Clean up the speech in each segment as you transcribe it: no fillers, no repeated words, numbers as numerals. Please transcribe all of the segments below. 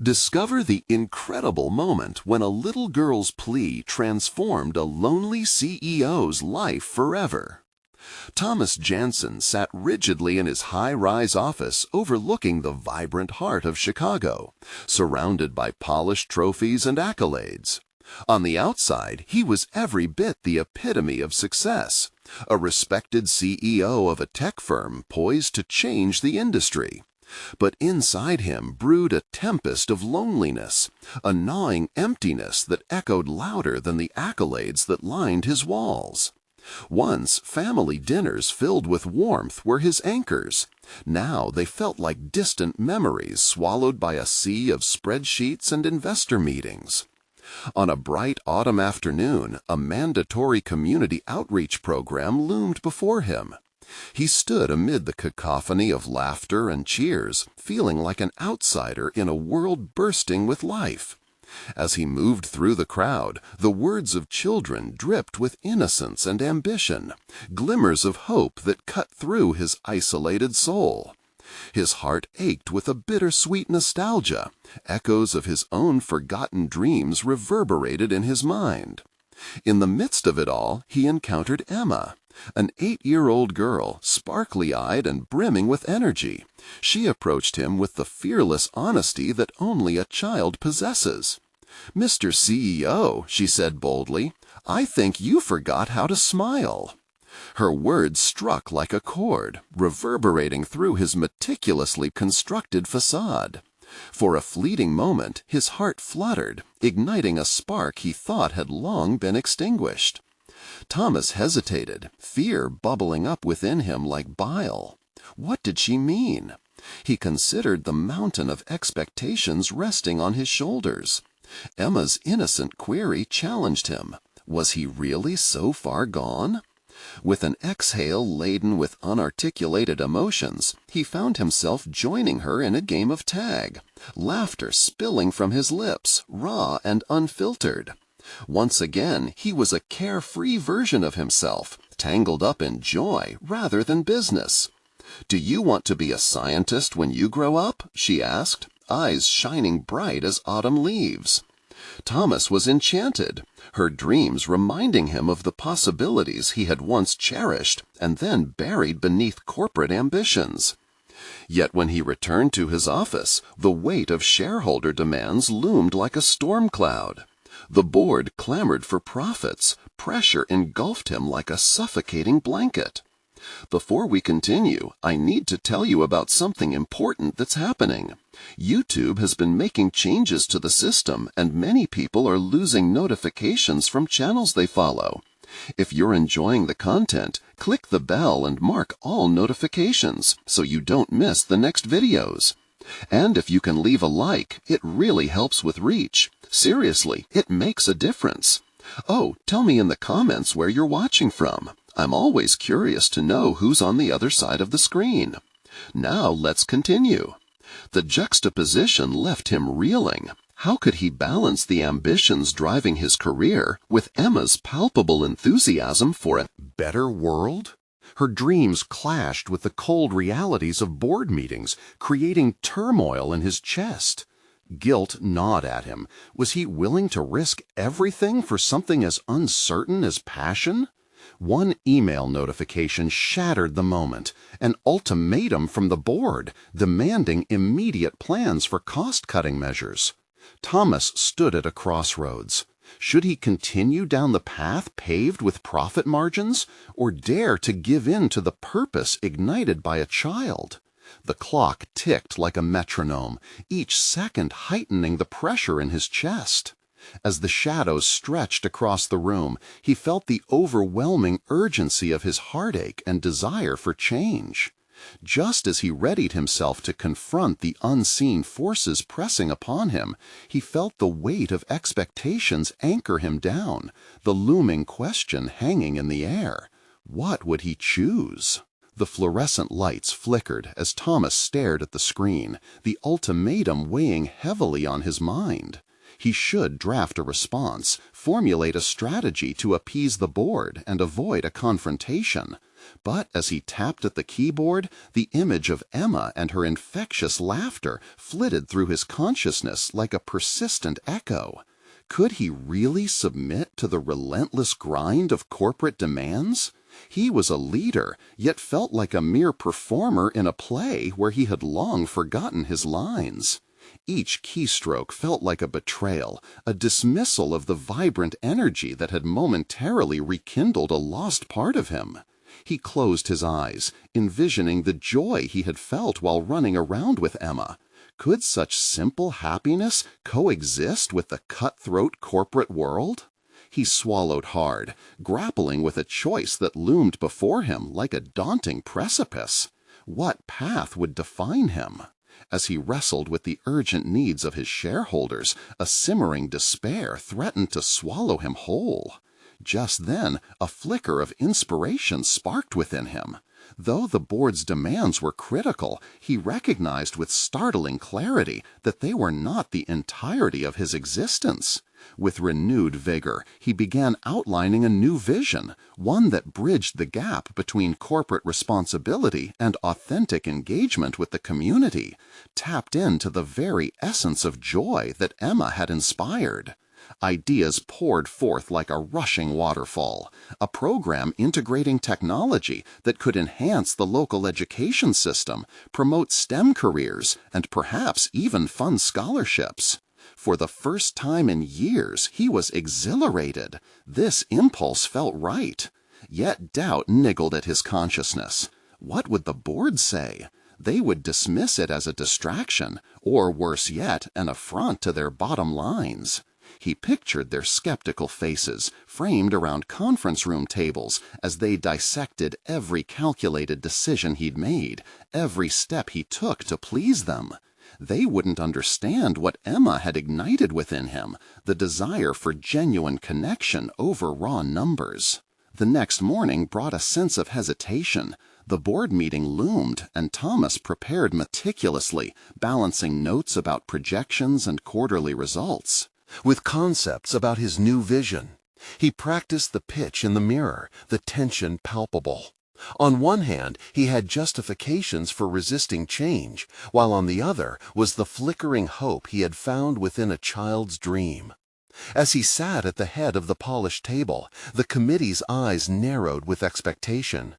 Discover the incredible moment when a little girl's plea transformed a lonely CEO's life forever. Thomas Jansen sat rigidly in his high-rise office overlooking the vibrant heart of Chicago, surrounded by polished trophies and accolades. On the outside, he was every bit the epitome of success, a respected CEO of a tech firm poised to change the industry. But inside him brewed a tempest of loneliness, a gnawing emptiness that echoed louder than the accolades that lined his walls. Once, family dinners filled with warmth were his anchors. Now they felt like distant memories swallowed by a sea of spreadsheets and investor meetings. On a bright autumn afternoon, a mandatory community outreach program loomed before him. He stood amid the cacophony of laughter and cheers, feeling like an outsider in a world bursting with life. As he moved through the crowd, the words of children dripped with innocence and ambition, glimmers of hope that cut through his isolated soul. His heart ached with a bittersweet nostalgia. Echoes of his own forgotten dreams reverberated in his mind. In the midst of it all, he encountered Emma, an 8-year-old girl, sparkly-eyed and brimming with energy. She approached him with the fearless honesty that only a child possesses. "Mr. CEO," she said boldly, "I think you forgot how to smile." Her words struck like a chord, reverberating through his meticulously constructed facade. For a fleeting moment, his heart fluttered, igniting a spark he thought had long been extinguished. Thomas hesitated, fear bubbling up within him like bile. What did she mean? He considered the mountain of expectations resting on his shoulders. Emma's innocent query challenged him. Was he really so far gone? With an exhale laden with unarticulated emotions, he found himself joining her in a game of tag, laughter spilling from his lips, raw and unfiltered. Once again, he was a carefree version of himself, tangled up in joy rather than business. "Do you want to be a scientist when you grow up?" she asked, eyes shining bright as autumn leaves. Thomas was enchanted, her dreams reminding him of the possibilities he had once cherished and then buried beneath corporate ambitions. Yet when he returned to his office, the weight of shareholder demands loomed like a storm cloud. The board clamored for profits. Pressure engulfed him like a suffocating blanket. "Before we continue, I need to tell you about something important that's happening. YouTube has been making changes to the system, and many people are losing notifications from channels they follow. If you're enjoying the content, click the bell and mark all notifications so you don't miss the next videos. And if you can leave a like, it really helps with reach. Seriously, it makes a difference. Oh, tell me in the comments where you're watching from. I'm always curious to know who's on the other side of the screen. Now let's continue." The juxtaposition left him reeling. How could he balance the ambitions driving his career with Emma's palpable enthusiasm for a better world? Her dreams clashed with the cold realities of board meetings, creating turmoil in his chest. Guilt gnawed at him. Was he willing to risk everything for something as uncertain as passion? One email notification shattered the moment, an ultimatum from the board demanding immediate plans for cost-cutting measures. Thomas stood at a crossroads. Should he continue down the path paved with profit margins, or dare to give in to the purpose ignited by a child? The clock ticked like a metronome, each second heightening the pressure in his chest. As the shadows stretched across the room, he felt the overwhelming urgency of his heartache and desire for change. Just as he readied himself to confront the unseen forces pressing upon him, he felt the weight of expectations anchor him down, the looming question hanging in the air. What would he choose? The fluorescent lights flickered as Thomas stared at the screen, the ultimatum weighing heavily on his mind. He should draft a response, formulate a strategy to appease the board and avoid a confrontation. But as he tapped at the keyboard, the image of Emma and her infectious laughter flitted through his consciousness like a persistent echo. Could he really submit to the relentless grind of corporate demands? He was a leader, yet felt like a mere performer in a play where he had long forgotten his lines. Each keystroke felt like a betrayal, a dismissal of the vibrant energy that had momentarily rekindled a lost part of him. He closed his eyes, envisioning the joy he had felt while running around with Emma. Could such simple happiness coexist with the cutthroat corporate world? He swallowed hard, grappling with a choice that loomed before him like a daunting precipice. What path would define him? As he wrestled with the urgent needs of his shareholders, a simmering despair threatened to swallow him whole. Just then, a flicker of inspiration sparked within him. Though the board's demands were critical, he recognized with startling clarity that they were not the entirety of his existence. With renewed vigor, he began outlining a new vision, one that bridged the gap between corporate responsibility and authentic engagement with the community, tapped into the very essence of joy that Emma had inspired. Ideas poured forth like a rushing waterfall, a program integrating technology that could enhance the local education system, promote STEM careers, and perhaps even fund scholarships. For the first time in years, he was exhilarated. This impulse felt right. Yet doubt niggled at his consciousness. What would the board say? They would dismiss it as a distraction, or worse yet, an affront to their bottom lines. He pictured their skeptical faces, framed around conference room tables, as they dissected every calculated decision he'd made, every step he took to please them. They wouldn't understand what Emma had ignited within him, the desire for genuine connection over raw numbers. The next morning brought a sense of hesitation. The board meeting loomed, and Thomas prepared meticulously, balancing notes about projections and quarterly results with concepts about his new vision. He practiced the pitch in the mirror, the tension palpable. On one hand, he had justifications for resisting change, while on the other was the flickering hope he had found within a child's dream. As he sat at the head of the polished table, the committee's eyes narrowed with expectation.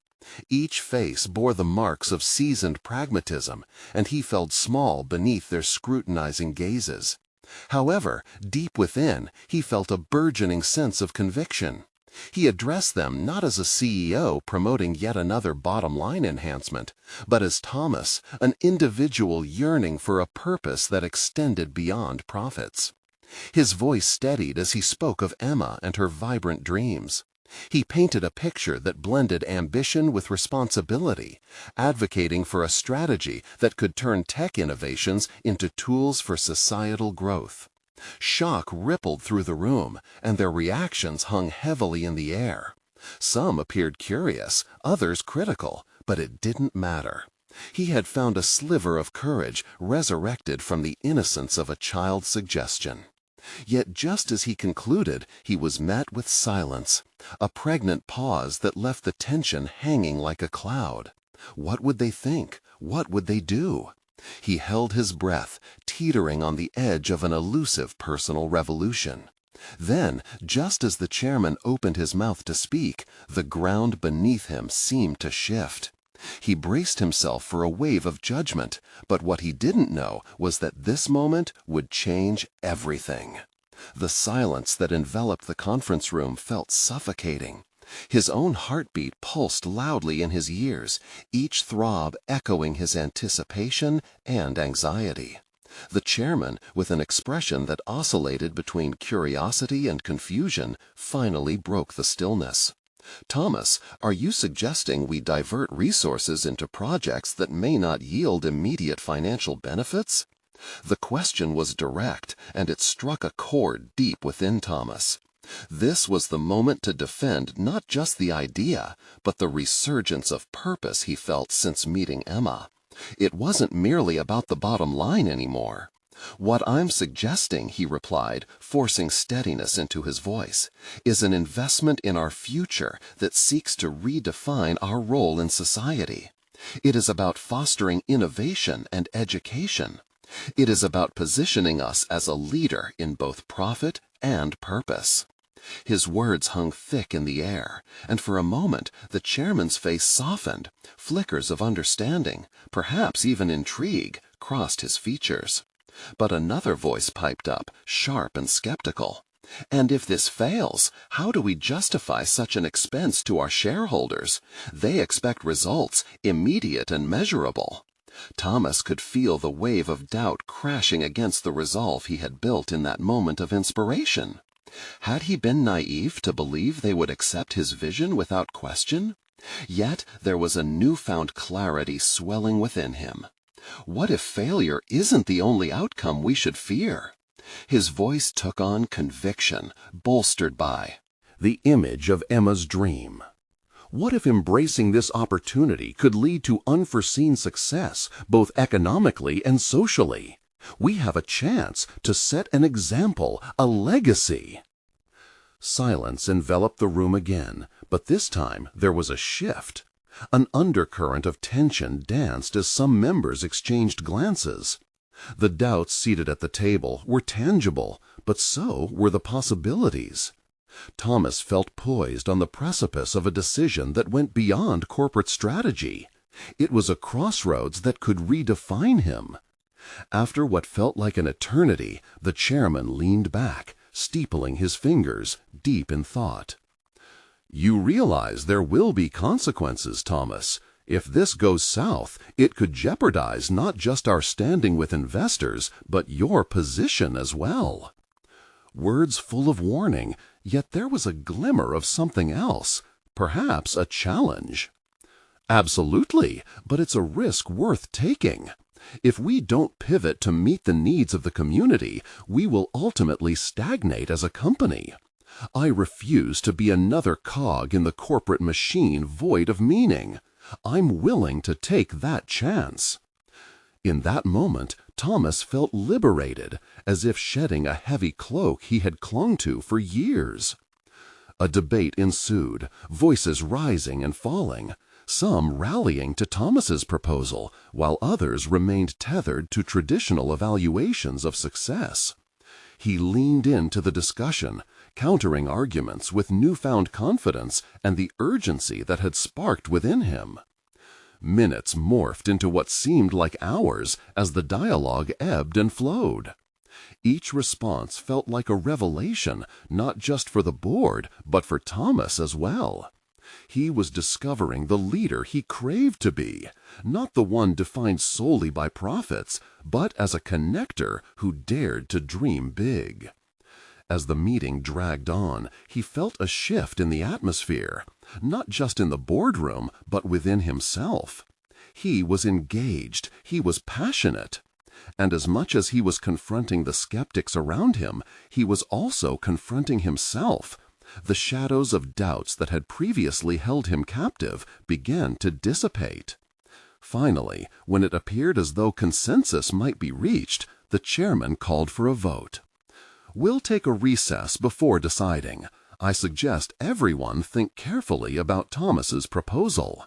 Each face bore the marks of seasoned pragmatism, and he felt small beneath their scrutinizing gazes. However, deep within, he felt a burgeoning sense of conviction. He addressed them not as a CEO promoting yet another bottom-line enhancement, but as Thomas, an individual yearning for a purpose that extended beyond profits. His voice steadied as he spoke of Emma and her vibrant dreams. He painted a picture that blended ambition with responsibility, advocating for a strategy that could turn tech innovations into tools for societal growth. Shock rippled through the room, and their reactions hung heavily in the air. Some appeared curious, others critical, but it didn't matter. He had found a sliver of courage resurrected from the innocence of a child's suggestion. Yet just as he concluded, he was met with silence, a pregnant pause that left the tension hanging like a cloud. What would they think? What would they do? He held his breath, teetering on the edge of an elusive personal revolution. Then, just as the chairman opened his mouth to speak, the ground beneath him seemed to shift. He braced himself for a wave of judgment, but what he didn't know was that this moment would change everything. The silence that enveloped the conference room felt suffocating. His own heartbeat pulsed loudly in his ears, each throb echoing his anticipation and anxiety. The chairman, with an expression that oscillated between curiosity and confusion, finally broke the stillness. "Thomas, are you suggesting we divert resources into projects that may not yield immediate financial benefits?" The question was direct, and it struck a chord deep within Thomas. This was the moment to defend not just the idea, but the resurgence of purpose he felt since meeting Emma. It wasn't merely about the bottom line anymore. "What I'm suggesting," he replied, forcing steadiness into his voice, "is an investment in our future that seeks to redefine our role in society. It is about fostering innovation and education. It is about positioning us as a leader in both profit and purpose." His words hung thick in the air, and for a moment the chairman's face softened. Flickers of understanding, perhaps even intrigue, crossed his features. But another voice piped up, sharp and skeptical. "And if this fails, how do we justify such an expense to our shareholders? They expect results, immediate and measurable." Thomas could feel the wave of doubt crashing against the resolve he had built in that moment of inspiration. Had he been naive to believe they would accept his vision without question? Yet there was a newfound clarity swelling within him. What if failure isn't the only outcome we should fear? His voice took on conviction, bolstered by the image of Emma's dream. What if embracing this opportunity could lead to unforeseen success, both economically and socially? We have a chance to set an example, a legacy. Silence enveloped the room again, but this time there was a shift. An undercurrent of tension danced as some members exchanged glances. The doubts seated at the table were tangible, but so were the possibilities. Thomas felt poised on the precipice of a decision that went beyond corporate strategy. It was a crossroads that could redefine him. After what felt like an eternity, the chairman leaned back, steepling his fingers, deep in thought. "You realize there will be consequences, Thomas. If this goes south, it could jeopardize not just our standing with investors, but your position as well." Words full of warning, yet there was a glimmer of something else, perhaps a challenge. "Absolutely, but it's a risk worth taking. If we don't pivot to meet the needs of the community, we will ultimately stagnate as a company. I refuse to be another cog in the corporate machine void of meaning. I'm willing to take that chance." In that moment, Thomas felt liberated, as if shedding a heavy cloak he had clung to for years. A debate ensued, voices rising and falling, some rallying to Thomas's proposal, while others remained tethered to traditional evaluations of success. He leaned into the discussion, countering arguments with newfound confidence and the urgency that had sparked within him. Minutes morphed into what seemed like hours as the dialogue ebbed and flowed. Each response felt like a revelation, not just for the board, but for Thomas as well. He was discovering the leader he craved to be, not the one defined solely by profits, but as a connector who dared to dream big. As the meeting dragged on, he felt a shift in the atmosphere, not just in the boardroom, but within himself. He was engaged, he was passionate. And as much as he was confronting the skeptics around him, he was also confronting himself. The shadows of doubts that had previously held him captive began to dissipate. Finally, when it appeared as though consensus might be reached, the chairman called for a vote. "We'll take a recess before deciding. I suggest everyone think carefully about Thomas's proposal."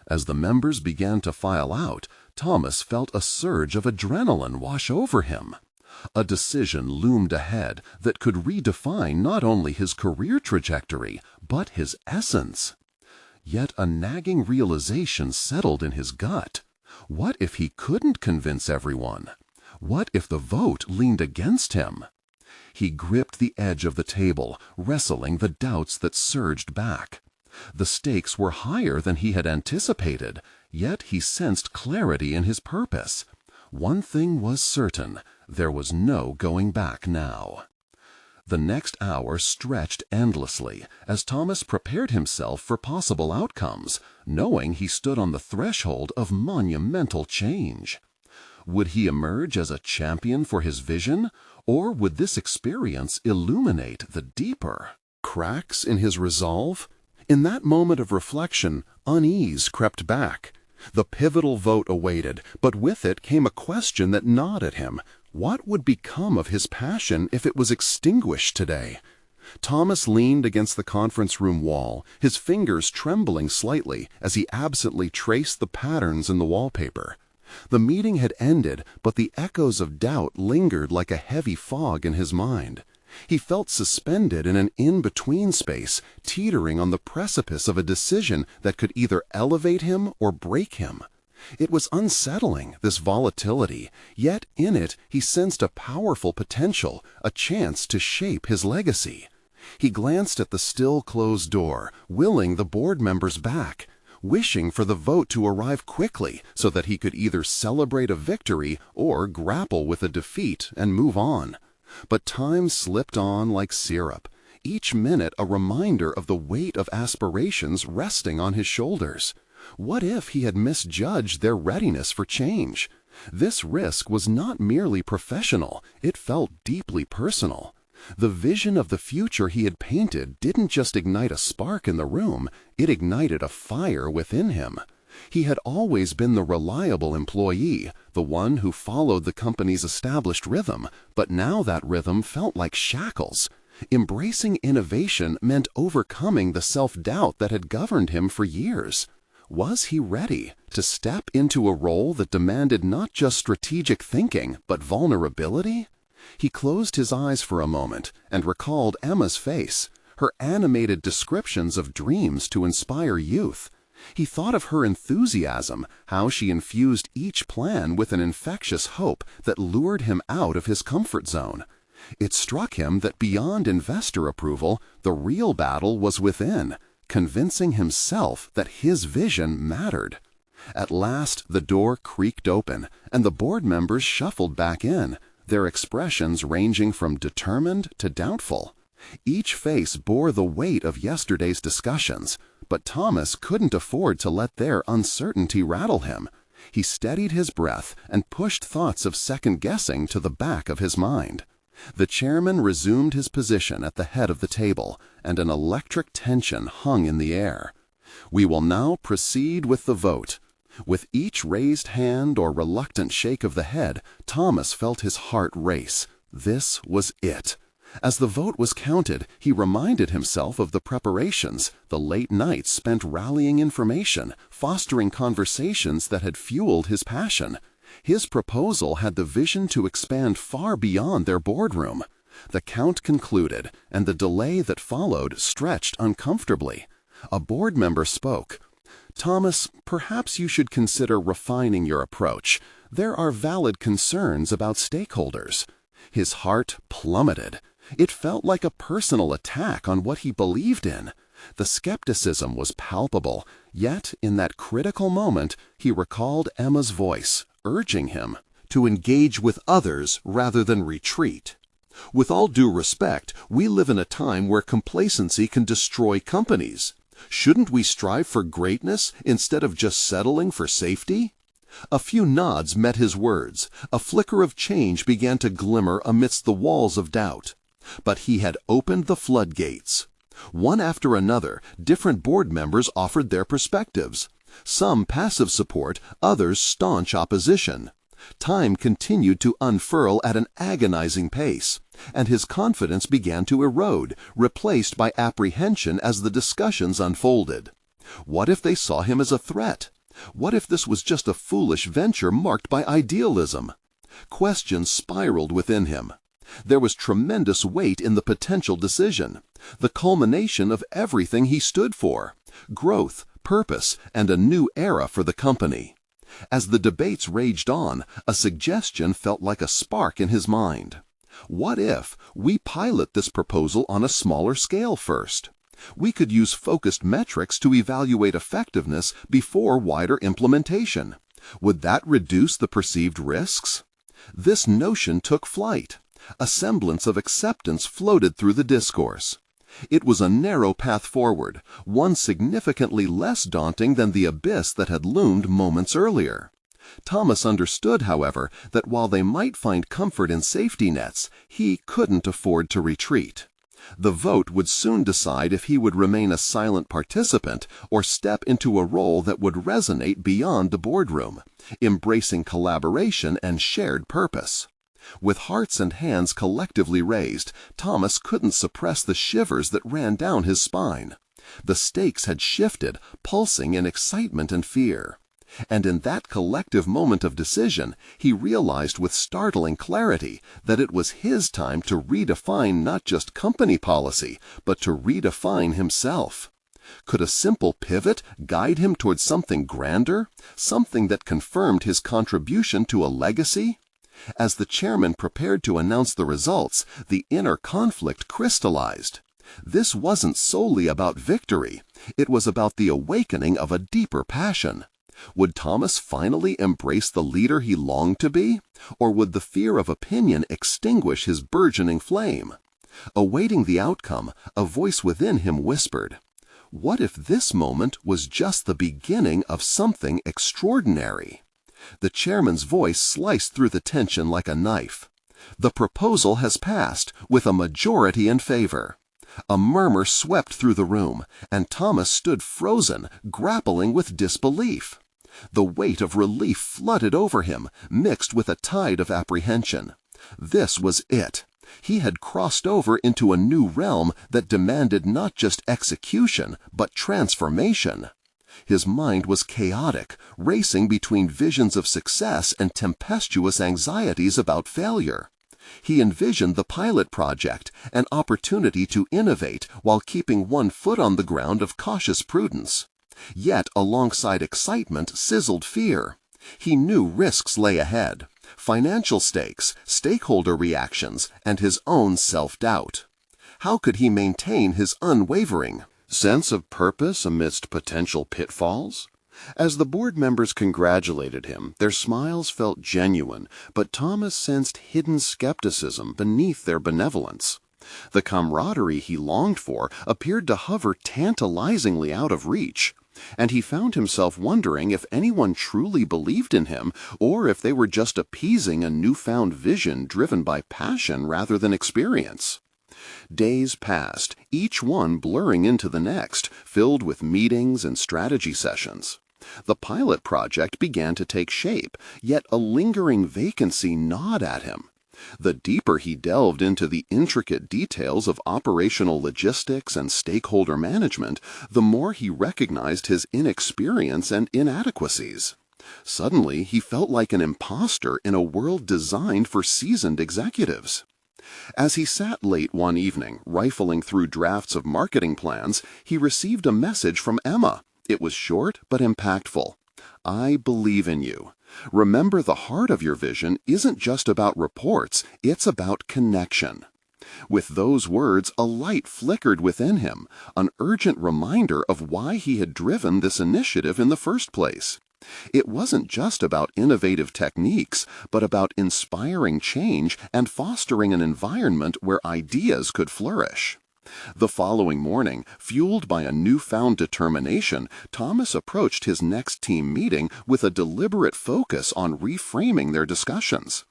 As the members began to file out, Thomas felt a surge of adrenaline wash over him. A decision loomed ahead that could redefine not only his career trajectory, but his essence. Yet a nagging realization settled in his gut. What if he couldn't convince everyone? What if the vote leaned against him? He gripped the edge of the table, wrestling the doubts that surged back. The stakes were higher than he had anticipated, yet he sensed clarity in his purpose. One thing was certain, there was no going back now. The next hour stretched endlessly as Thomas prepared himself for possible outcomes, knowing he stood on the threshold of monumental change. Would he emerge as a champion for his vision, or would this experience illuminate the deeper cracks in his resolve? In that moment of reflection, unease crept back. The pivotal vote awaited, but with it came a question that gnawed at him. What would become of his passion if it was extinguished today? Thomas leaned against the conference room wall, his fingers trembling slightly as he absently traced the patterns in the wallpaper. The meeting had ended, but the echoes of doubt lingered like a heavy fog in his mind. He felt suspended in an in-between space, teetering on the precipice of a decision that could either elevate him or break him. It was unsettling, this volatility, yet in it he sensed a powerful potential, a chance to shape his legacy. He glanced at the still closed door, willing the board members back, wishing for the vote to arrive quickly so that he could either celebrate a victory or grapple with a defeat and move on. But time slipped on like syrup, each minute a reminder of the weight of aspirations resting on his shoulders. What if he had misjudged their readiness for change? This risk was not merely professional, it felt deeply personal. The vision of the future he had painted didn't just ignite a spark in the room, it ignited a fire within him. He had always been the reliable employee, the one who followed the company's established rhythm, but now that rhythm felt like shackles. Embracing innovation meant overcoming the self-doubt that had governed him for years. Was he ready to step into a role that demanded not just strategic thinking, but vulnerability? He closed his eyes for a moment and recalled Emma's face, her animated descriptions of dreams to inspire youth. He thought of her enthusiasm, how she infused each plan with an infectious hope that lured him out of his comfort zone. It struck him that beyond investor approval, the real battle was within, convincing himself that his vision mattered. At last the door creaked open, and the board members shuffled back in, their expressions ranging from determined to doubtful. Each face bore the weight of yesterday's discussions, but Thomas couldn't afford to let their uncertainty rattle him. He steadied his breath and pushed thoughts of second-guessing to the back of his mind. The chairman resumed his position at the head of the table, and an electric tension hung in the air. We will now proceed with the vote. With each raised hand or reluctant shake of the head, Thomas felt his heart race. This was it. As the vote was counted, he reminded himself of the preparations, the late nights spent rallying information, fostering conversations that had fueled his passion. His proposal had the vision to expand far beyond their boardroom. The count concluded, and the delay that followed stretched uncomfortably. A board member spoke. "Thomas, perhaps you should consider refining your approach. There are valid concerns about stakeholders." His heart plummeted. It felt like a personal attack on what he believed in. The skepticism was palpable, yet in that critical moment he recalled Emma's voice, urging him to engage with others rather than retreat. With all due respect, we live in a time where complacency can destroy companies. Shouldn't we strive for greatness instead of just settling for safety? A few nods met his words. A flicker of change began to glimmer amidst the walls of doubt. But he had opened the floodgates. One after another, different board members offered their perspectives. Some passive support, others staunch opposition. Time continued to unfurl at an agonizing pace, and his confidence began to erode, replaced by apprehension as the discussions unfolded. What if they saw him as a threat? What if this was just a foolish venture marked by idealism? Questions spiraled within him. There was tremendous weight in the potential decision, the culmination of everything he stood for: growth, purpose, and a new era for the company. As the debates raged on, a suggestion felt like a spark in his mind. What if we pilot this proposal on a smaller scale first? We could use focused metrics to evaluate effectiveness before wider implementation. Would that reduce the perceived risks? This notion took flight. A semblance of acceptance floated through the discourse. It was a narrow path forward, one significantly less daunting than the abyss that had loomed moments earlier. Thomas understood, however, that while they might find comfort in safety nets, he couldn't afford to retreat. The vote would soon decide if he would remain a silent participant or step into a role that would resonate beyond the boardroom, embracing collaboration and shared purpose. With hearts and hands collectively raised, Thomas couldn't suppress the shivers that ran down his spine. The stakes had shifted, pulsing in excitement and fear. And in that collective moment of decision, he realized with startling clarity that it was his time to redefine not just company policy, but to redefine himself. Could a simple pivot guide him towards something grander, something that confirmed his contribution to a legacy? As the chairman prepared to announce the results, the inner conflict crystallized. This wasn't solely about victory. It was about the awakening of a deeper passion. Would Thomas finally embrace the leader he longed to be? Or would the fear of opinion extinguish his burgeoning flame? Awaiting the outcome, a voice within him whispered, "What if this moment was just the beginning of something extraordinary?" The chairman's voice sliced through the tension like a knife. "The proposal has passed, with a majority in favor." A murmur swept through the room, and Thomas stood frozen, grappling with disbelief. The weight of relief flooded over him, mixed with a tide of apprehension. This was it. He had crossed over into a new realm that demanded not just execution, but transformation. His mind was chaotic, racing between visions of success and tempestuous anxieties about failure. He envisioned the pilot project, an opportunity to innovate while keeping one foot on the ground of cautious prudence. Yet alongside excitement sizzled fear. He knew risks lay ahead: financial stakes, stakeholder reactions, and his own self-doubt. How could he maintain his unwavering sense of purpose amidst potential pitfalls? As the board members congratulated him, their smiles felt genuine, but Thomas sensed hidden skepticism beneath their benevolence. The camaraderie he longed for appeared to hover tantalizingly out of reach, and he found himself wondering if anyone truly believed in him, or if they were just appeasing a newfound vision driven by passion rather than experience. Days passed, each one blurring into the next, filled with meetings and strategy sessions. The pilot project began to take shape, yet a lingering vacancy gnawed at him. The deeper he delved into the intricate details of operational logistics and stakeholder management, the more he recognized his inexperience and inadequacies. Suddenly, he felt like an imposter in a world designed for seasoned executives. As he sat late one evening, rifling through drafts of marketing plans, he received a message from Emma. It was short but impactful. "I believe in you. Remember, the heart of your vision isn't just about reports, it's about connection." With those words, a light flickered within him, an urgent reminder of why he had driven this initiative in the first place. It wasn't just about innovative techniques, but about inspiring change and fostering an environment where ideas could flourish. The following morning, fueled by a newfound determination, Thomas approached his next team meeting with a deliberate focus on reframing their discussions.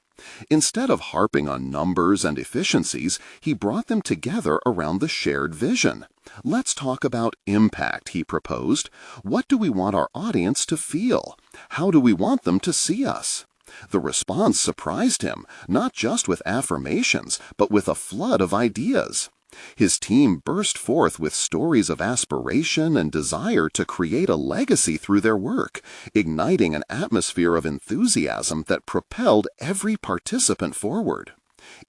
Instead of harping on numbers and efficiencies, he brought them together around the shared vision. "Let's talk about impact," he proposed. "What do we want our audience to feel? How do we want them to see us?" The response surprised him, not just with affirmations, but with a flood of ideas. His team burst forth with stories of aspiration and desire to create a legacy through their work, igniting an atmosphere of enthusiasm that propelled every participant forward.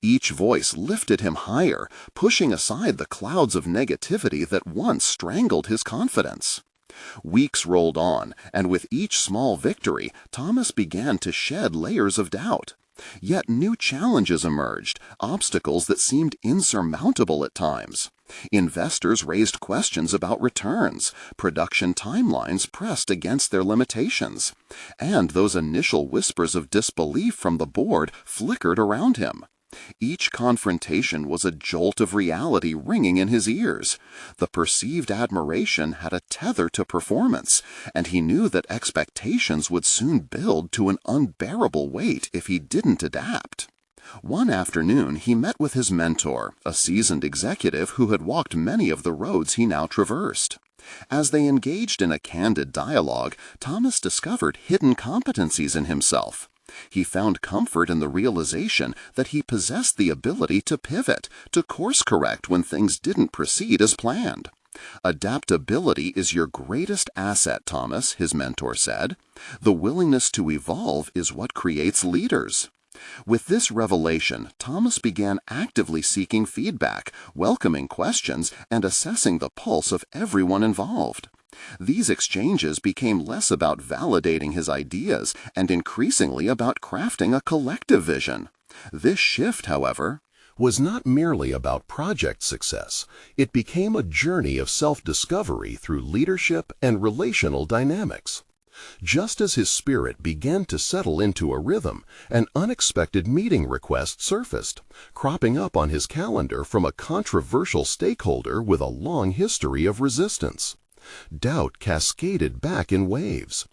Each voice lifted him higher, pushing aside the clouds of negativity that once strangled his confidence. Weeks rolled on, and with each small victory, Thomas began to shed layers of doubt. Yet new challenges emerged, obstacles that seemed insurmountable at times. Investors raised questions about returns, production timelines pressed against their limitations, and those initial whispers of disbelief from the board flickered around him. Each confrontation was a jolt of reality ringing in his ears. The perceived admiration had a tether to performance, and he knew that expectations would soon build to an unbearable weight if he didn't adapt. One afternoon, he met with his mentor, a seasoned executive who had walked many of the roads he now traversed. As they engaged in a candid dialogue, Thomas discovered hidden competencies in himself. He found comfort in the realization that he possessed the ability to pivot, to course-correct when things didn't proceed as planned. Adaptability is your greatest asset, Thomas, his mentor said. The willingness to evolve is what creates leaders. With this revelation, Thomas began actively seeking feedback, welcoming questions, and assessing the pulse of everyone involved. These exchanges became less about validating his ideas and increasingly about crafting a collective vision. This shift, however, was not merely about project success. It became a journey of self-discovery through leadership and relational dynamics. Just as his spirit began to settle into a rhythm, an unexpected meeting request surfaced, cropping up on his calendar from a controversial stakeholder with a long history of resistance. Doubt cascaded back in waves.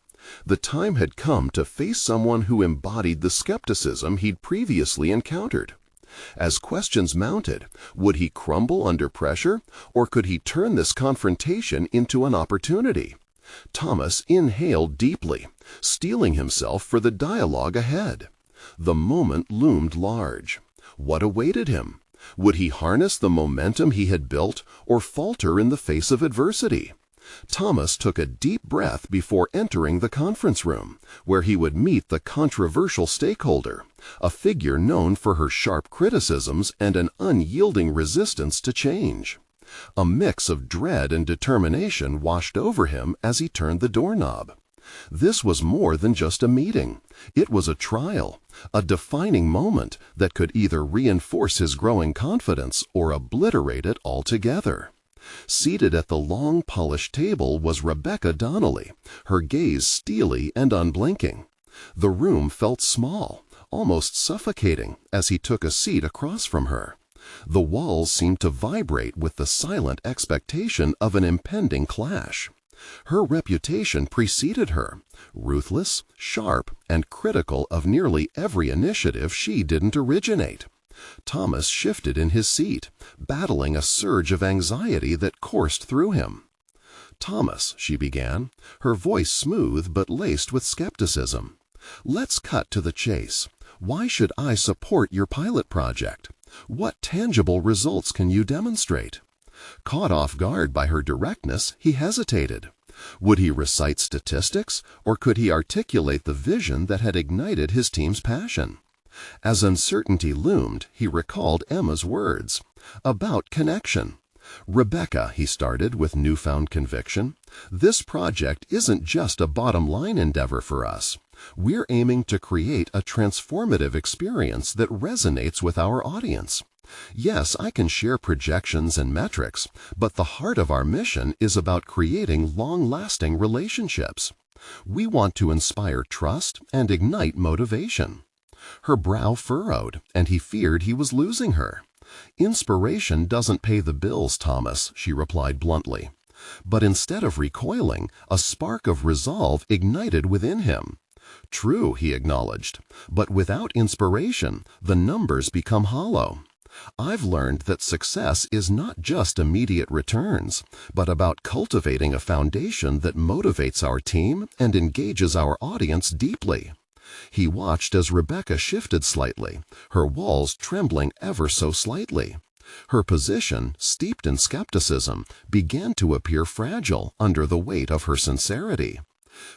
The time had come to face someone who embodied the skepticism he'd previously encountered. As questions mounted, would he crumble under pressure, or could he turn this confrontation into an opportunity? Thomas inhaled deeply, steeling himself for the dialogue ahead. The moment loomed large. What awaited him? Would he harness the momentum he had built, or falter in the face of adversity? Thomas took a deep breath before entering the conference room, where he would meet the controversial stakeholder, a figure known for her sharp criticisms and an unyielding resistance to change. A mix of dread and determination washed over him as he turned the doorknob. This was more than just a meeting. It was a trial, a defining moment that could either reinforce his growing confidence or obliterate it altogether. Seated at the long, polished table was Rebecca Donnelly, her gaze steely and unblinking. The room felt small, almost suffocating, as he took a seat across from her. The walls seemed to vibrate with the silent expectation of an impending clash. Her reputation preceded her, ruthless, sharp, and critical of nearly every initiative she didn't originate. Thomas shifted in his seat, battling a surge of anxiety that coursed through him. "Thomas," she began, her voice smooth but laced with skepticism, "let's cut to the chase. Why should I support your pilot project? What tangible results can you demonstrate?" Caught off guard by her directness, he hesitated. Would he recite statistics, or could he articulate the vision that had ignited his team's passion? As uncertainty loomed, he recalled Emma's words about connection. "Rebecca," he started with newfound conviction, "this project isn't just a bottom-line endeavor for us. We're aiming to create a transformative experience that resonates with our audience. Yes, I can share projections and metrics, but the heart of our mission is about creating long-lasting relationships. We want to inspire trust and ignite motivation." Her brow furrowed, and he feared he was losing her. "Inspiration doesn't pay the bills, Thomas," she replied bluntly. But instead of recoiling, a spark of resolve ignited within him. "True," he acknowledged, "but without inspiration, the numbers become hollow. I've learned that success is not just immediate returns, but about cultivating a foundation that motivates our team and engages our audience deeply." He watched as Rebecca shifted slightly, her walls trembling ever so slightly. Her position, steeped in skepticism, began to appear fragile under the weight of her sincerity.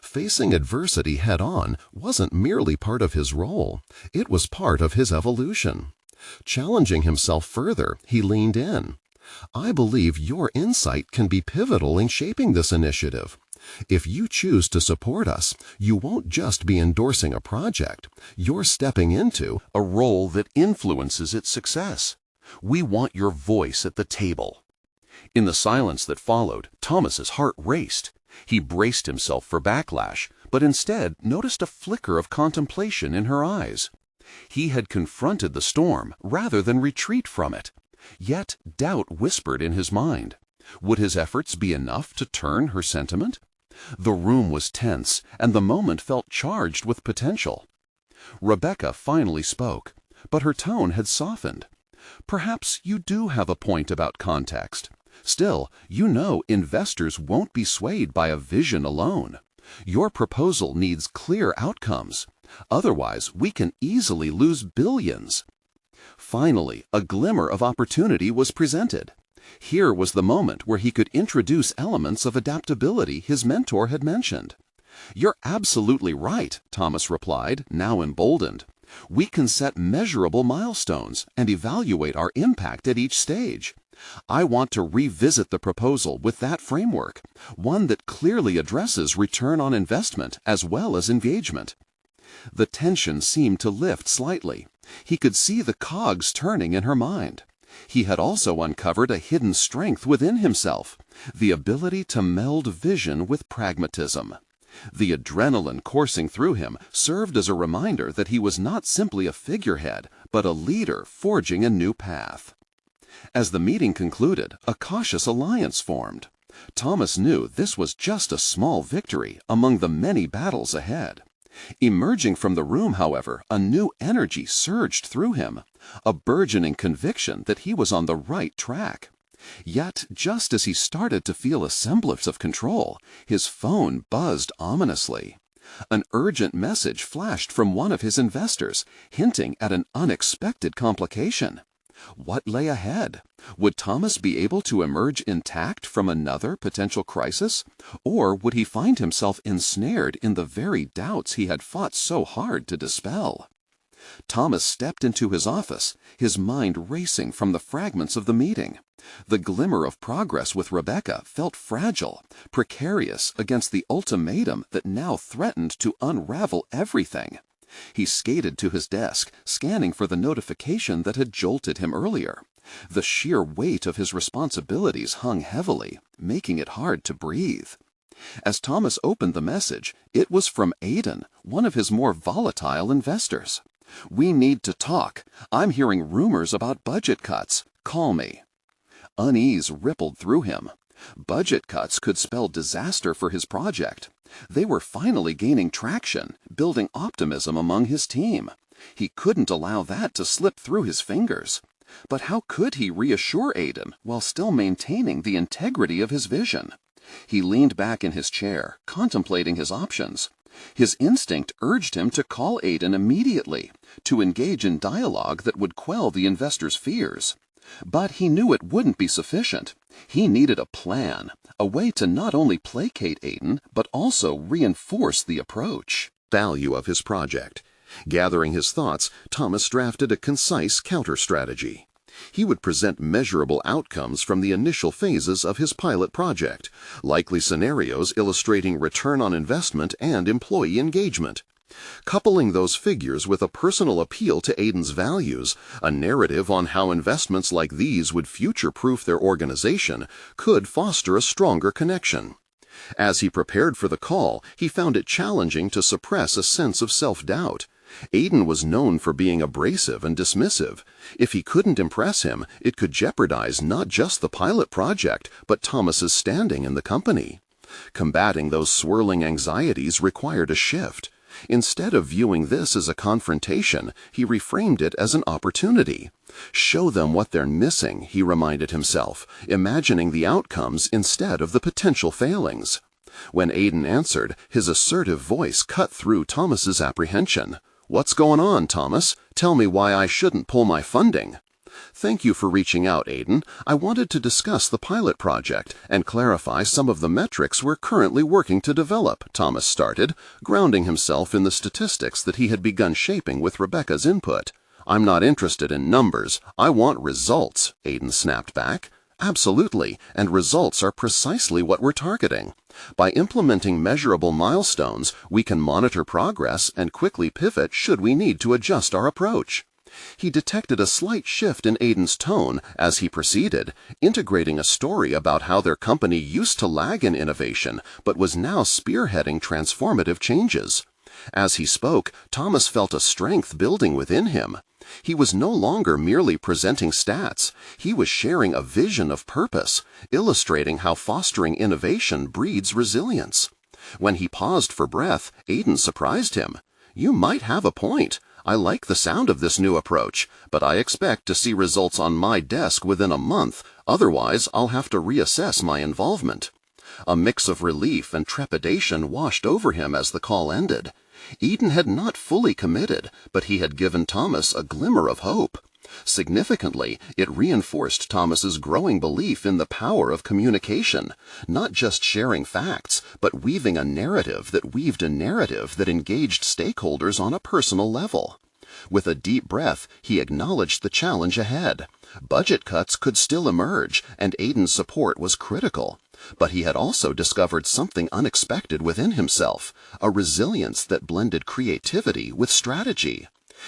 Facing adversity head-on wasn't merely part of his role, it was part of his evolution. Challenging himself further, he leaned in. "I believe your insight can be pivotal in shaping this initiative. If you choose to support us, you won't just be endorsing a project, you're stepping into a role that influences its success. We want your voice at the table." In the silence that followed, Thomas's heart raced. He braced himself for backlash, but instead noticed a flicker of contemplation in her eyes. He had confronted the storm rather than retreat from it. Yet doubt whispered in his mind. Would his efforts be enough to turn her sentiment? The room was tense, and the moment felt charged with potential. Rebecca finally spoke, but her tone had softened. "Perhaps you do have a point about context. Still, you know investors won't be swayed by a vision alone. Your proposal needs clear outcomes. Otherwise, we can easily lose billions. Finally, a glimmer of opportunity was presented. Here was the moment where he could introduce elements of adaptability his mentor had mentioned. "You're absolutely right," Thomas replied, now emboldened. "We can set measurable milestones and evaluate our impact at each stage. I want to revisit the proposal with that framework, one that clearly addresses return on investment as well as engagement." The tension seemed to lift slightly. He could see the cogs turning in her mind. He had also uncovered a hidden strength within himself, the ability to meld vision with pragmatism. The adrenaline coursing through him served as a reminder that he was not simply a figurehead, but a leader forging a new path. As the meeting concluded, a cautious alliance formed. Thomas knew this was just a small victory among the many battles ahead. Emerging from the room, however, a new energy surged through him, a burgeoning conviction that he was on the right track. Yet, just as he started to feel a semblance of control, his phone buzzed ominously. An urgent message flashed from one of his investors, hinting at an unexpected complication. What lay ahead? Would Thomas be able to emerge intact from another potential crisis? Or would he find himself ensnared in the very doubts he had fought so hard to dispel? Thomas stepped into his office, his mind racing from the fragments of the meeting. The glimmer of progress with Rebecca felt fragile, precarious against the ultimatum that now threatened to unravel everything. He skated to his desk, scanning for the notification that had jolted him earlier. The sheer weight of his responsibilities hung heavily, making it hard to breathe. As Thomas opened the message, it was from Aidan, one of his more volatile investors. "We need to talk. I'm hearing rumors about budget cuts. Call me." Unease rippled through him. Budget cuts could spell disaster for his project. They were finally gaining traction, building optimism among his team. He couldn't allow that to slip through his fingers. But how could he reassure Aidan while still maintaining the integrity of his vision? He leaned back in his chair, contemplating his options. His instinct urged him to call Aidan immediately, to engage in dialogue that would quell the investor's fears. But he knew it wouldn't be sufficient. He needed a plan, a way to not only placate Aidan, but also reinforce the approach. Value of his project. Gathering his thoughts, Thomas drafted a concise counter-strategy. He would present measurable outcomes from the initial phases of his pilot project, likely scenarios illustrating return on investment and employee engagement. Coupling those figures with a personal appeal to Aidan's values, a narrative on how investments like these would future-proof their organization, could foster a stronger connection. As he prepared for the call, he found it challenging to suppress a sense of self-doubt. Aidan was known for being abrasive and dismissive. If he couldn't impress him, it could jeopardize not just the pilot project, but Thomas's standing in the company. Combating those swirling anxieties required a shift. Instead of viewing this as a confrontation, he reframed it as an opportunity. Show them what they're missing, he reminded himself, imagining the outcomes instead of the potential failings. When Aidan answered, his assertive voice cut through Thomas's apprehension. "What's going on, Thomas? Tell me why I shouldn't pull my funding." "Thank you for reaching out, Aidan. I wanted to discuss the pilot project and clarify some of the metrics we're currently working to develop," Thomas started, grounding himself in the statistics that he had begun shaping with Rebecca's input. "I'm not interested in numbers. I want results," Aidan snapped back. "Absolutely, and results are precisely what we're targeting. By implementing measurable milestones, we can monitor progress and quickly pivot should we need to adjust our approach." He detected a slight shift in Aidan's tone as he proceeded, integrating a story about how their company used to lag in innovation but was now spearheading transformative changes. As he spoke, Thomas felt a strength building within him. He was no longer merely presenting stats. He was sharing a vision of purpose, illustrating how fostering innovation breeds resilience. When he paused for breath, Aidan surprised him. "You might have a point. I like the sound of this new approach, but I expect to see results on my desk within a month. Otherwise, I'll have to reassess my involvement." A mix of relief and trepidation washed over him as the call ended. Eden had not fully committed, but he had given Thomas a glimmer of hope. Significantly, it reinforced Thomas's growing belief in the power of communication, not just sharing facts, but weaving a narrative that engaged stakeholders on a personal level. With a deep breath, he acknowledged the challenge ahead. Budget cuts could still emerge, and Aiden's support was critical. But he had also discovered something unexpected within himself, a resilience that blended creativity with strategy.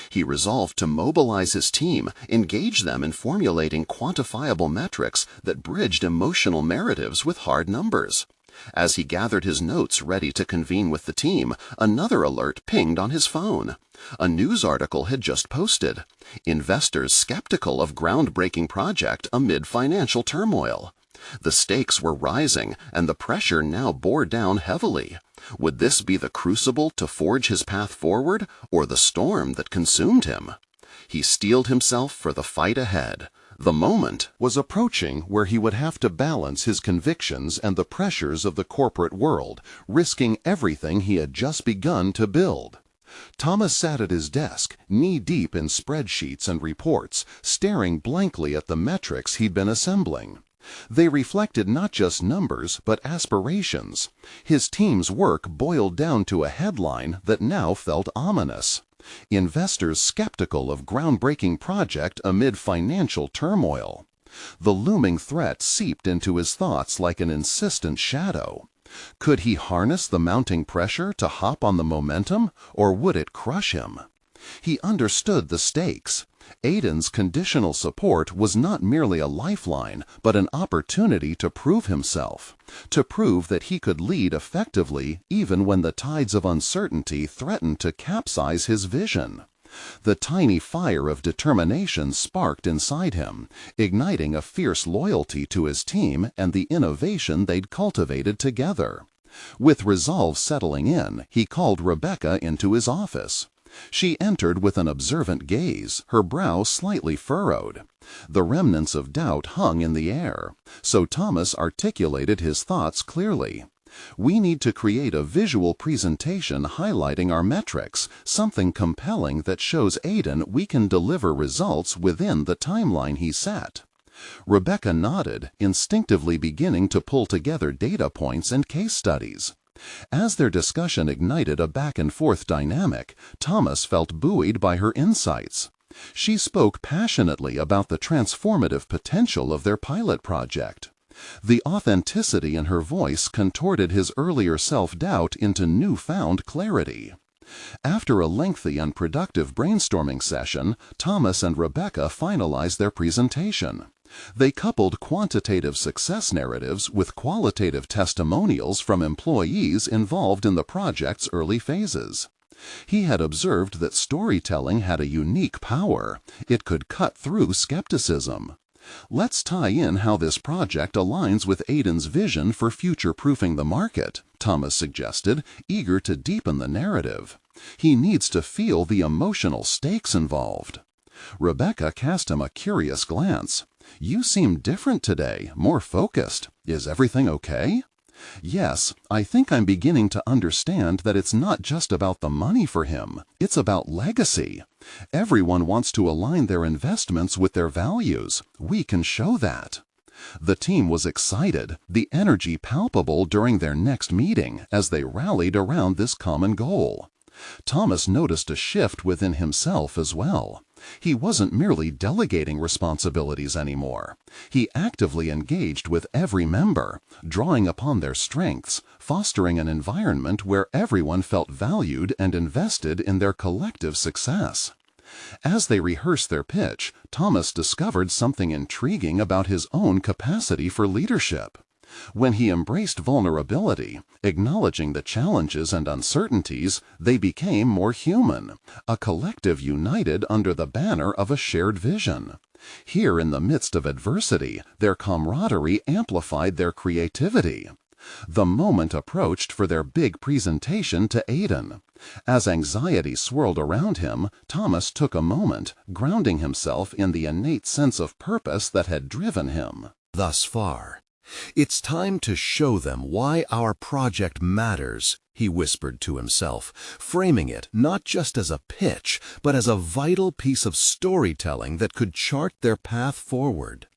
He resolved to mobilize his team, engage them in formulating quantifiable metrics that bridged emotional narratives with hard numbers. As he gathered his notes ready to convene with the team, another alert pinged on his phone. A news article had just posted. Investors skeptical of groundbreaking project amid financial turmoil. The stakes were rising, and the pressure now bore down heavily. Would this be the crucible to forge his path forward, or the storm that consumed him? He steeled himself for the fight ahead. The moment was approaching where he would have to balance his convictions and the pressures of the corporate world, risking everything he had just begun to build. Thomas sat at his desk, knee-deep in spreadsheets and reports, staring blankly at the metrics he'd been assembling. They reflected not just numbers, but aspirations. His team's work boiled down to a headline that now felt ominous. Investors skeptical of groundbreaking project amid financial turmoil. The looming threat seeped into his thoughts like an insistent shadow. Could he harness the mounting pressure to hop on the momentum, or would it crush him? He understood the stakes. Aiden's conditional support was not merely a lifeline, but an opportunity to prove himself, to prove that he could lead effectively even when the tides of uncertainty threatened to capsize his vision. The tiny fire of determination sparked inside him, igniting a fierce loyalty to his team and the innovation they'd cultivated together. With resolve settling in, he called Rebecca into his office. She entered with an observant gaze, her brow slightly furrowed. The remnants of doubt hung in the air, so Thomas articulated his thoughts clearly. We need to create a visual presentation highlighting our metrics, something compelling that shows Aiden we can deliver results within the timeline he set. Rebecca nodded, instinctively beginning to pull together data points and case studies. As their discussion ignited a back-and-forth dynamic, Thomas felt buoyed by her insights. She spoke passionately about the transformative potential of their pilot project. The authenticity in her voice contorted his earlier self-doubt into newfound clarity. After a lengthy and productive brainstorming session, Thomas and Rebecca finalized their presentation. They coupled quantitative success narratives with qualitative testimonials from employees involved in the project's early phases. He had observed that storytelling had a unique power. It could cut through skepticism. Let's tie in how this project aligns with Aiden's vision for future-proofing the market, Thomas suggested, eager to deepen the narrative. He needs to feel the emotional stakes involved. Rebecca cast him a curious glance. You seem different today, more focused. Is everything okay? Yes, I think I'm beginning to understand that it's not just about the money for him. It's about legacy. Everyone wants to align their investments with their values. We can show that. The team was excited, the energy palpable during their next meeting as they rallied around this common goal. Thomas noticed a shift within himself as well. He wasn't merely delegating responsibilities anymore. He actively engaged with every member, drawing upon their strengths, fostering an environment where everyone felt valued and invested in their collective success. As they rehearsed their pitch, Thomas discovered something intriguing about his own capacity for leadership. When he embraced vulnerability, acknowledging the challenges and uncertainties, they became more human, a collective united under the banner of a shared vision. Here in the midst of adversity, their camaraderie amplified their creativity. The moment approached for their big presentation to Aiden. As anxiety swirled around him, Thomas took a moment, grounding himself in the innate sense of purpose that had driven him. Thus far, "It's time to show them why our project matters," he whispered to himself, framing it not just as a pitch, but as a vital piece of storytelling that could chart their path forward.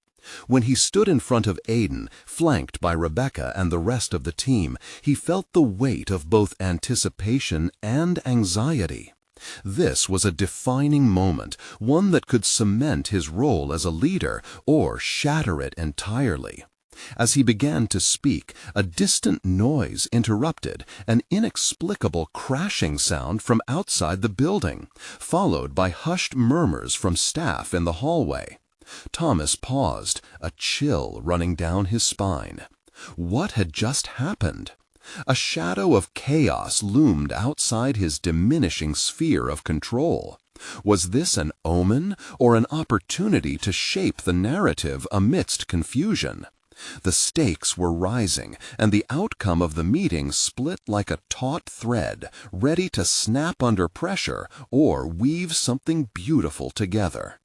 When he stood in front of Aiden, flanked by Rebecca and the rest of the team, he felt the weight of both anticipation and anxiety. This was a defining moment, one that could cement his role as a leader or shatter it entirely. As he began to speak, a distant noise interrupted, an inexplicable crashing sound from outside the building, followed by hushed murmurs from staff in the hallway. Thomas paused, a chill running down his spine. What had just happened? A shadow of chaos loomed outside his diminishing sphere of control. Was this an omen or an opportunity to shape the narrative amidst confusion? The stakes were rising, and the outcome of the meeting split like a taut thread, ready to snap under pressure or weave something beautiful together.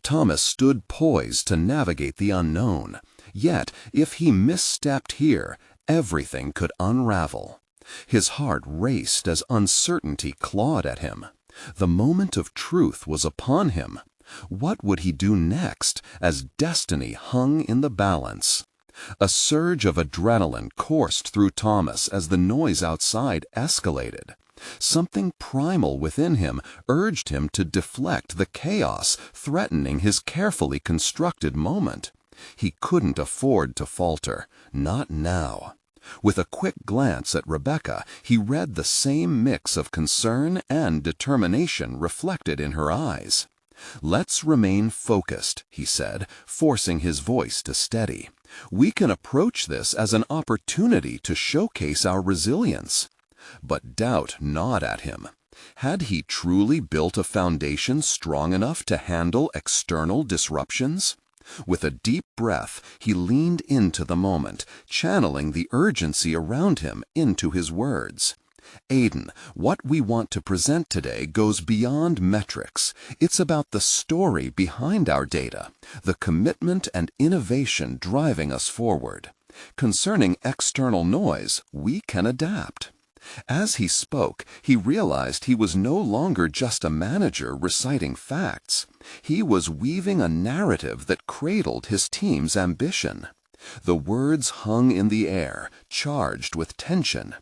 Thomas stood poised to navigate the unknown. Yet, if he misstepped here, everything could unravel. His heart raced as uncertainty clawed at him. The moment of truth was upon him. What would he do next, as destiny hung in the balance? A surge of adrenaline coursed through Thomas as the noise outside escalated. Something primal within him urged him to deflect the chaos threatening his carefully constructed moment. He couldn't afford to falter, not now. With a quick glance at Rebecca, he read the same mix of concern and determination reflected in her eyes. "Let's remain focused," he said, forcing his voice to steady. "We can approach this as an opportunity to showcase our resilience." But doubt gnawed at him. Had he truly built a foundation strong enough to handle external disruptions? With a deep breath, he leaned into the moment, channeling the urgency around him into his words. "Aiden, what we want to present today goes beyond metrics. It's about the story behind our data, the commitment and innovation driving us forward. Concerning external noise, we can adapt." As he spoke, he realized he was no longer just a manager reciting facts. He was weaving a narrative that cradled his team's ambition. The words hung in the air, charged with tension.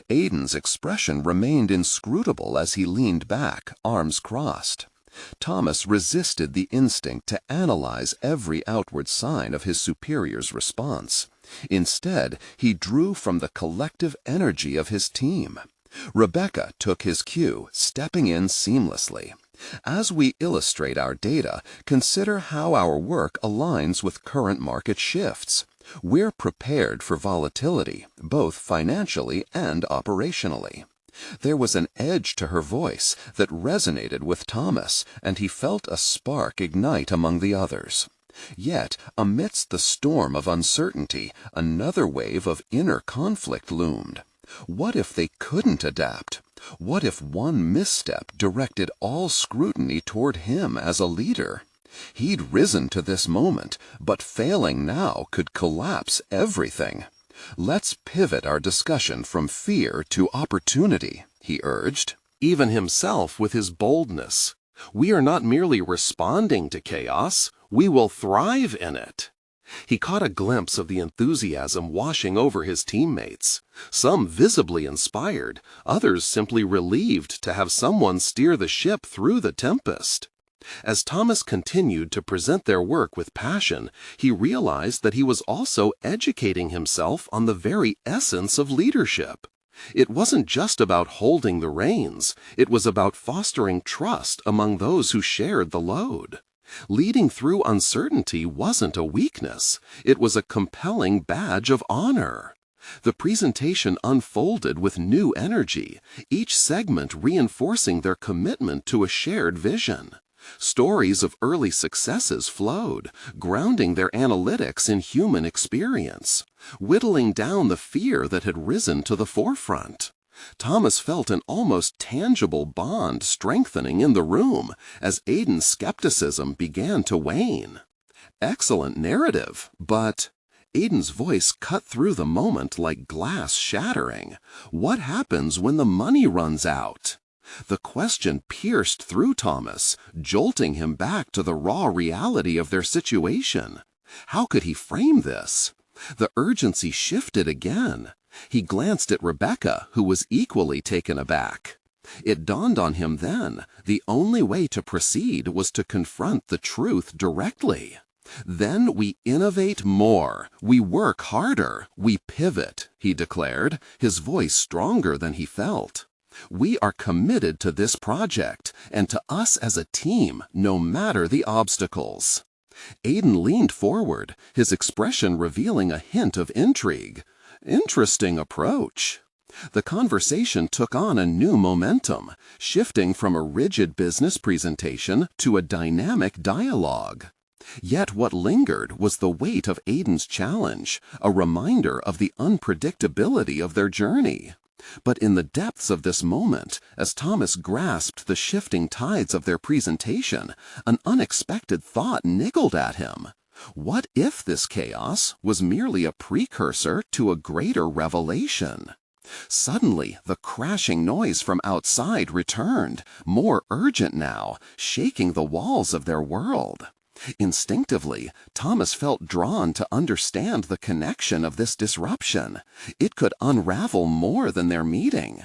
Aiden's expression remained inscrutable as he leaned back, arms crossed. Thomas resisted the instinct to analyze every outward sign of his superior's response. Instead, he drew from the collective energy of his team. Rebecca took his cue, stepping in seamlessly. "As we illustrate our data, consider how our work aligns with current market shifts. We're prepared for volatility, both financially and operationally." There was an edge to her voice that resonated with Thomas, and he felt a spark ignite among the others. Yet, amidst the storm of uncertainty, another wave of inner conflict loomed. What if they couldn't adapt? What if one misstep directed all scrutiny toward him as a leader? He'd risen to this moment, but failing now could collapse everything. "Let's pivot our discussion from fear to opportunity," he urged. Even himself with his boldness. "We are not merely responding to chaos, we will thrive in it." He caught a glimpse of the enthusiasm washing over his teammates. Some visibly inspired, others simply relieved to have someone steer the ship through the tempest. As Thomas continued to present their work with passion, he realized that he was also educating himself on the very essence of leadership. It wasn't just about holding the reins, it was about fostering trust among those who shared the load. Leading through uncertainty wasn't a weakness, it was a compelling badge of honor. The presentation unfolded with new energy, each segment reinforcing their commitment to a shared vision. Stories of early successes flowed, grounding their analytics in human experience, whittling down the fear that had risen to the forefront. Thomas felt an almost tangible bond strengthening in the room as Aiden's skepticism began to wane. Excellent narrative, but Aiden's voice cut through the moment like glass shattering. What happens when the money runs out? The question pierced through Thomas, jolting him back to the raw reality of their situation. How could he frame this? The urgency shifted again. He glanced at Rebecca, who was equally taken aback. It dawned on him then, the only way to proceed was to confront the truth directly. Then we innovate more, we work harder, we pivot, he declared, his voice stronger than he felt. We are committed to this project, and to us as a team, no matter the obstacles. Aiden leaned forward, his expression revealing a hint of intrigue. Interesting approach. The conversation took on a new momentum, shifting from a rigid business presentation to a dynamic dialogue. Yet what lingered was the weight of Aiden's challenge, a reminder of the unpredictability of their journey. But in the depths of this moment, as Thomas grasped the shifting tides of their presentation, an unexpected thought niggled at him. What if this chaos was merely a precursor to a greater revelation? Suddenly, the crashing noise from outside returned, more urgent now, shaking the walls of their world. Instinctively, Thomas felt drawn to understand the connection of this disruption. It could unravel more than their meeting.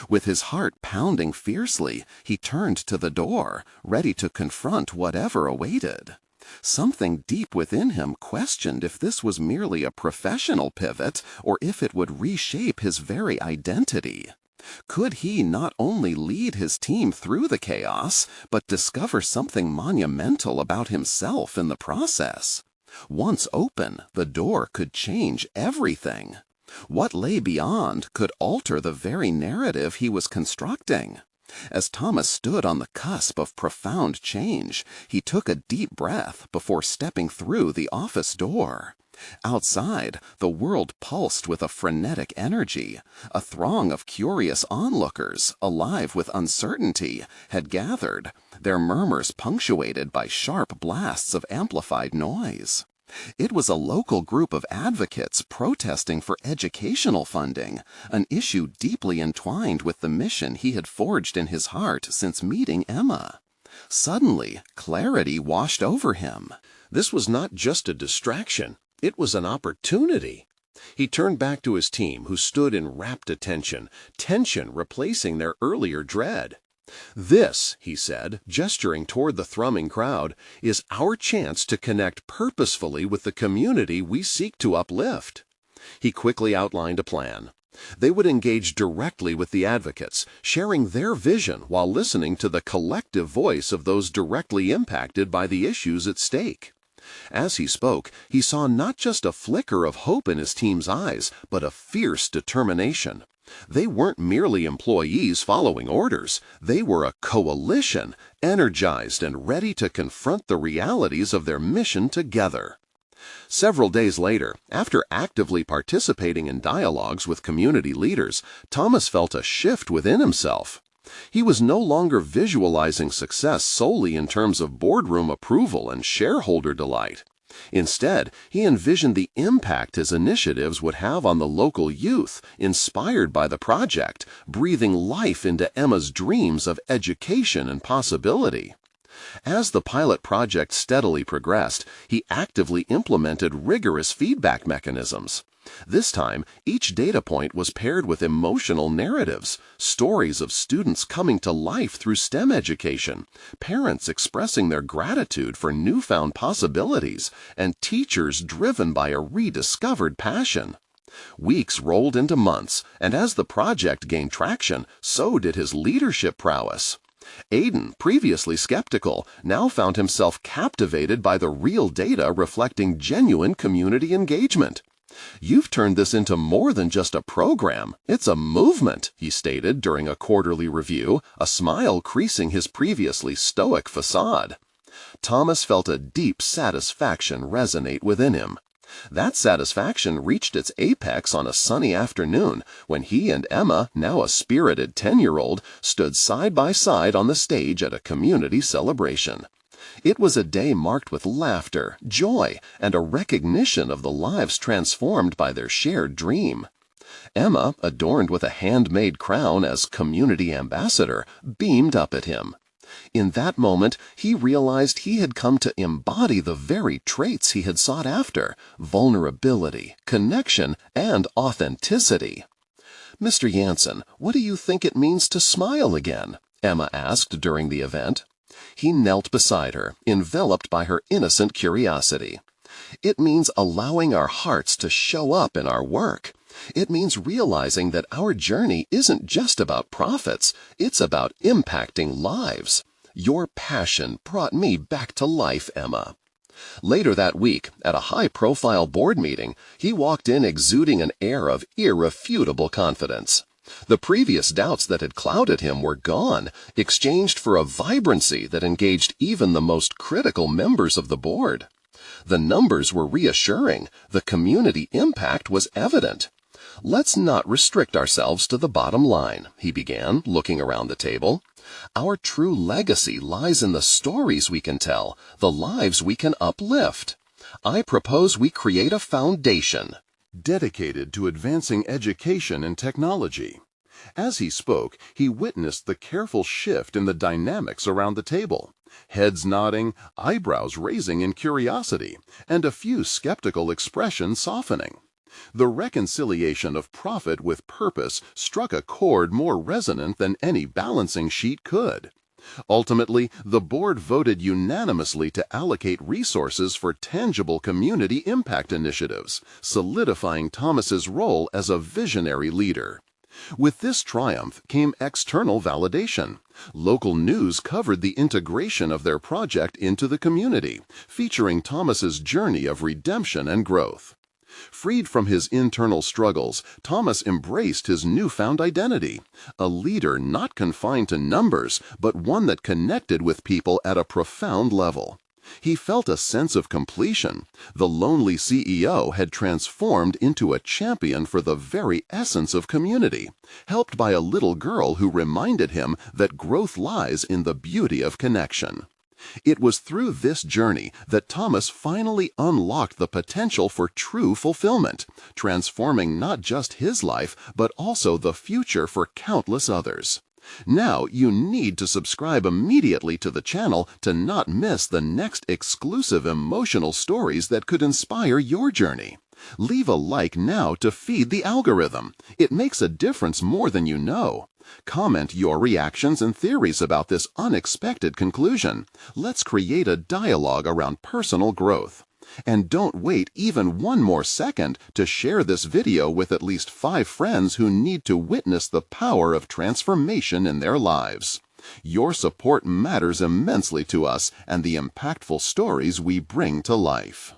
With his heart pounding fiercely, he turned to the door, ready to confront whatever awaited. Something deep within him questioned if this was merely a professional pivot or if it would reshape his very identity. Could he not only lead his team through the chaos, but discover something monumental about himself in the process? Once open, the door could change everything. What lay beyond could alter the very narrative he was constructing. As Thomas stood on the cusp of profound change, he took a deep breath before stepping through the office door. Outside, the world pulsed with a frenetic energy. A throng of curious onlookers, alive with uncertainty, had gathered, their murmurs punctuated by sharp blasts of amplified noise. It was a local group of advocates protesting for educational funding, an issue deeply entwined with the mission he had forged in his heart since meeting Emma. Suddenly, clarity washed over him. This was not just a distraction. It was an opportunity. He turned back to his team, who stood in rapt attention, tension replacing their earlier dread. "This," he said, gesturing toward the thrumming crowd, "is our chance to connect purposefully with the community we seek to uplift." He quickly outlined a plan. They would engage directly with the advocates, sharing their vision while listening to the collective voice of those directly impacted by the issues at stake. As he spoke, he saw not just a flicker of hope in his team's eyes, but a fierce determination. They weren't merely employees following orders. They were a coalition, energized and ready to confront the realities of their mission together. Several days later, after actively participating in dialogues with community leaders, Thomas felt a shift within himself. He was no longer visualizing success solely in terms of boardroom approval and shareholder delight. Instead, he envisioned the impact his initiatives would have on the local youth, inspired by the project, breathing life into Emma's dreams of education and possibility. As the pilot project steadily progressed, he actively implemented rigorous feedback mechanisms. This time, each data point was paired with emotional narratives, stories of students coming to life through STEM education, parents expressing their gratitude for newfound possibilities, and teachers driven by a rediscovered passion. Weeks rolled into months, and as the project gained traction, so did his leadership prowess. Aiden, previously skeptical, now found himself captivated by the real data reflecting genuine community engagement. "You've turned this into more than just a program. It's a movement," he stated during a quarterly review, a smile creasing his previously stoic facade. Thomas felt a deep satisfaction resonate within him. That satisfaction reached its apex on a sunny afternoon when he and Emma, now a spirited 10-year-old, stood side by side on the stage at a community celebration. It was a day marked with laughter, joy, and a recognition of the lives transformed by their shared dream. Emma, adorned with a handmade crown as community ambassador, beamed up at him. In that moment, he realized he had come to embody the very traits he had sought after: vulnerability, connection, and authenticity. "Mr. Jansen, what do you think it means to smile again?" Emma asked during the event. He knelt beside her, enveloped by her innocent curiosity. "It means allowing our hearts to show up in our work. It means realizing that our journey isn't just about profits, it's about impacting lives. Your passion brought me back to life, Emma." Later that week, at a high-profile board meeting, he walked in exuding an air of irrefutable confidence. The previous doubts that had clouded him were gone, exchanged for a vibrancy that engaged even the most critical members of the board. The numbers were reassuring, the community impact was evident. "Let's not restrict ourselves to the bottom line," he began, looking around the table. "Our true legacy lies in the stories we can tell, the lives we can uplift. I propose we create a foundation dedicated to advancing education and technology." As he spoke, he witnessed the careful shift in the dynamics around the table. Heads nodding, eyebrows raising in curiosity, and a few skeptical expressions softening. The reconciliation of profit with purpose struck a chord more resonant than any balancing sheet could. Ultimately, the board voted unanimously to allocate resources for tangible community impact initiatives, solidifying Thomas's role as a visionary leader. With this triumph came external validation. Local news covered the integration of their project into the community, featuring Thomas's journey of redemption and growth. Freed from his internal struggles, Thomas embraced his newfound identity, a leader not confined to numbers, but one that connected with people at a profound level. He felt a sense of completion. The lonely CEO had transformed into a champion for the very essence of community, helped by a little girl who reminded him that growth lies in the beauty of connection. It was through this journey that Thomas finally unlocked the potential for true fulfillment, transforming not just his life, but also the future for countless others. Now you need to subscribe immediately to the channel to not miss the next exclusive emotional stories that could inspire your journey. Leave a like now to feed the algorithm. It makes a difference more than you know. Comment your reactions and theories about this unexpected conclusion. Let's create a dialogue around personal growth. And don't wait even one more second to share this video with at least 5 friends who need to witness the power of transformation in their lives. Your support matters immensely to us and the impactful stories we bring to life.